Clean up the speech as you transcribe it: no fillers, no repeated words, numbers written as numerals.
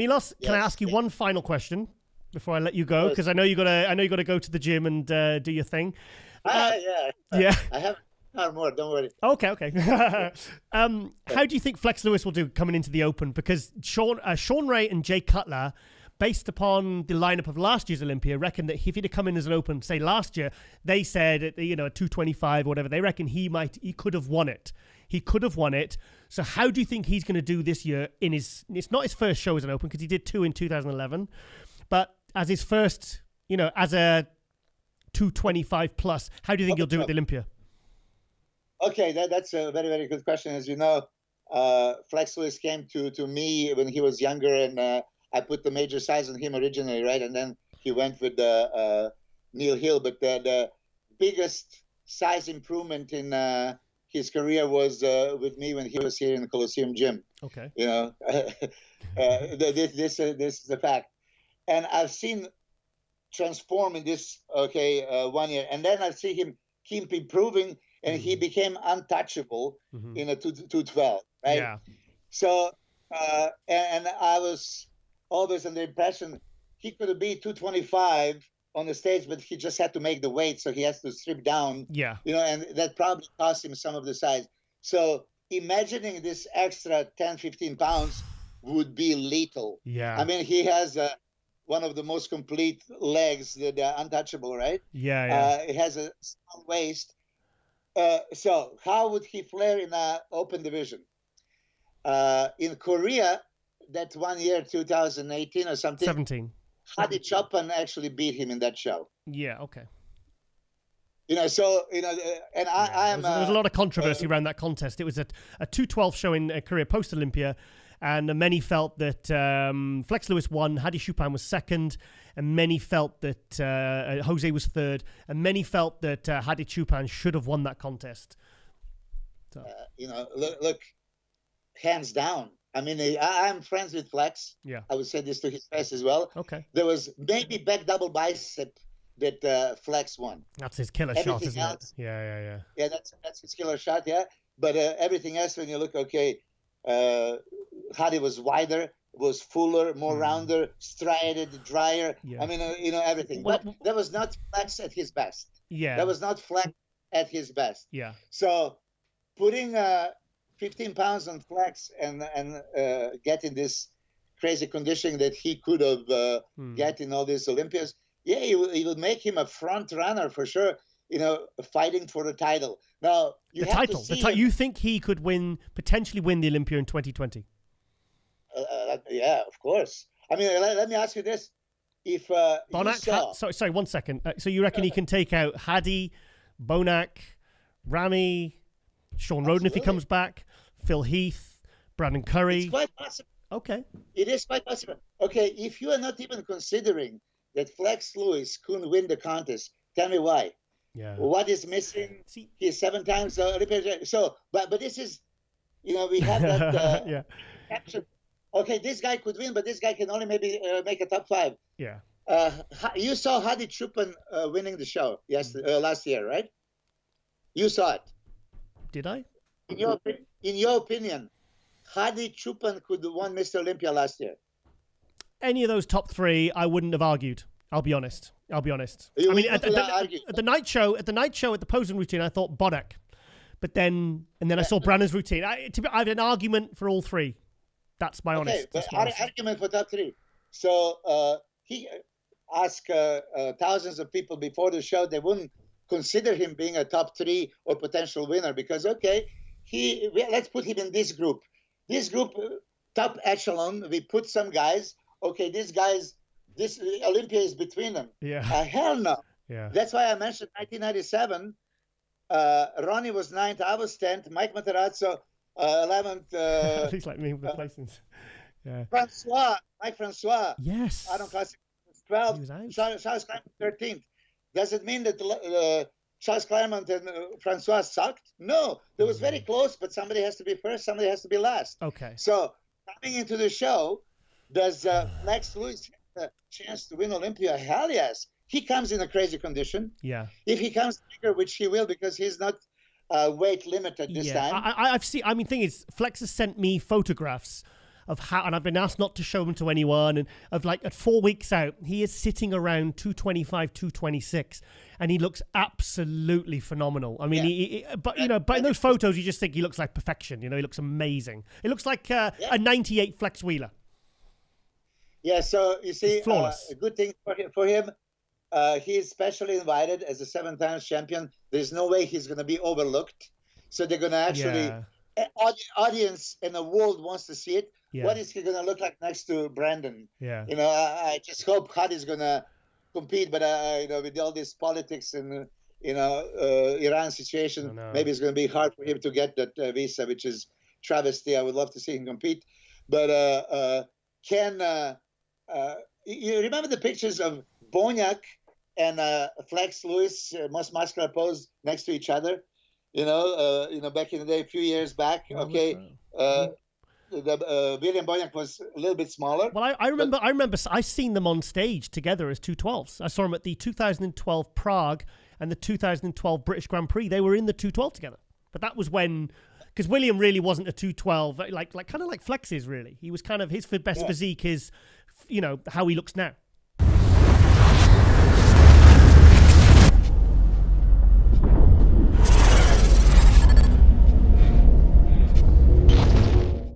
Milos, can I ask you one final question before I let you go? Because I know you gotta go to the gym and do your thing. Yeah. I have more. Don't worry. Okay. How do you think Flex Lewis will do coming into the Open? Because Sean Ray and Jay Cutler, based upon the lineup of last year's Olympia, reckon that if he'd have come in as an Open, say last year, they said at 225 or whatever, they reckon he could have won it. He could have won it. So how do you think he's going to do this year it's not his first show as an Open because he did 2 in 2011, but as his first, as a 225 plus, how do you think he'll do at the Olympia? Okay, that's a very, very good question. As you know, Flex Lewis came to me when he was younger, and I put the major size on him originally, right? And then he went with Neil Hill. But the biggest size improvement in his career was with me when he was here in the Colosseum gym. Okay. This is a fact. And I've seen transform in this 1 year, and then I see him keep improving, and he became untouchable in a 212, right? Yeah. So and I was always under the impression he could be 225 on the stage, but he just had to make the weight, so he has to strip down. Yeah. And that probably cost him some of the size. So imagining this extra 10, 15 pounds would be lethal. Yeah. I mean, he has one of the most complete legs that are untouchable, right? Yeah. It has a small waist. So how would he flare in an open division? In Korea, that 1 year, 2018 or something. 17. Hadi Chopin actually beat him in that show. Yeah. Okay. And I am. There was a lot of controversy around that contest. It was a 212 show in Korea post Olympia, and many felt that Flex Lewis won, Hadi Chopin was second, and many felt that Jose was third, and many felt that Hadi Chopin should have won that contest. So. Look, hands down. I mean, I'm friends with Flex. Yeah. I would say this to his face as well. Okay. There was maybe back double bicep that Flex won. That's his killer shot, isn't it? Yeah. Yeah, that's his killer shot, yeah. But everything else, when you look, Hadi was wider, was fuller, more rounder, striated, drier. Yeah. I mean, everything. But that was not Flex at his best. Yeah. That was not Flex at his best. Yeah. So putting 15 pounds on Flex and getting this crazy conditioning that he could have get in all these Olympias, yeah, it will make him a front runner for sure, fighting for the title. Now, you think he could potentially win the Olympia in 2020? Yeah, of course. I mean, let me ask you this. If Bonac, sorry, 1 second. So you reckon he can take out Hadi, Bonac, Ramy, Sean Roden if he comes back, Phil Heath, Brandon Curry? It's quite possible. Okay. It is quite possible. Okay, if you are not even considering that Flex Lewis couldn't win the contest, tell me why. Yeah. What is missing? He's 7 times Olympian. So, but this is, we have that yeah. caption. Okay, this guy could win, but this guy can only maybe make a top 5. Yeah. You saw Hadi Chopin winning the show last year, right? You saw it. Did I? In your opinion, Hadi Chopin could have won Mr. Olympia last year. Any of those top 3, I wouldn't have argued. I'll be honest. I mean, at the night show, at the posing routine, I thought Bonac, but then I saw Brandon's routine. I had an argument for all 3. That's my honest. Argument for top 3. So he asked thousands of people before the show. They wouldn't consider him being a top 3 or potential winner because let's put him in this group. This group, top echelon. We put some guys. Okay, this Olympia is between them. Yeah. Hell no. Yeah. That's why I mentioned 1997. Ronnie was 9th. I was 10th. Mike Materazzo 11th. He's like me with the placings. Yeah. Mike Francois. Yes. Adam Classic was 12th. Charles Clement 13th. Does it mean that Charles Clement and Francois sucked? No. It was very close, but somebody has to be first, somebody has to be last. Okay. So coming into the show, does Flex Lewis have a chance to win Olympia? Hell yes. He comes in a crazy condition. Yeah. If he comes bigger, which he will, because he's not weight limited this time. I've seen. I mean, thing is, Flex has sent me photographs of how, and I've been asked not to show them to anyone, and of like at 4 weeks out, he is sitting around 225, 226, and he looks absolutely phenomenal. I mean, but in those photos, you just think he looks like perfection. You know, he looks amazing. It looks like a 98 flex wheeler. Yeah, so you see, a good thing for him, he is specially invited as a 7-time champion. There's no way he's going to be overlooked. So they're going to actually, audience in the world wants to see it. Yeah. What is he going to look like next to Brandon? Yeah. You know, I just hope Hadi's going to compete, but with all this politics and Iran situation, maybe it's going to be hard for him to get that visa, which is travesty. I would love to see him compete, but you remember the pictures of Bonyak and Flex Lewis, most muscular pose next to each other? Back in the day, a few years back. William Bonyak was a little bit smaller. Well, I remember I seen them on stage together as 212s. I saw them at the 2012 Prague and the 2012 British Grand Prix. They were in the 212 together. But that was when, because William really wasn't a 212, like kind of like Flex is really. He was kind of, his best physique is, how he looks now.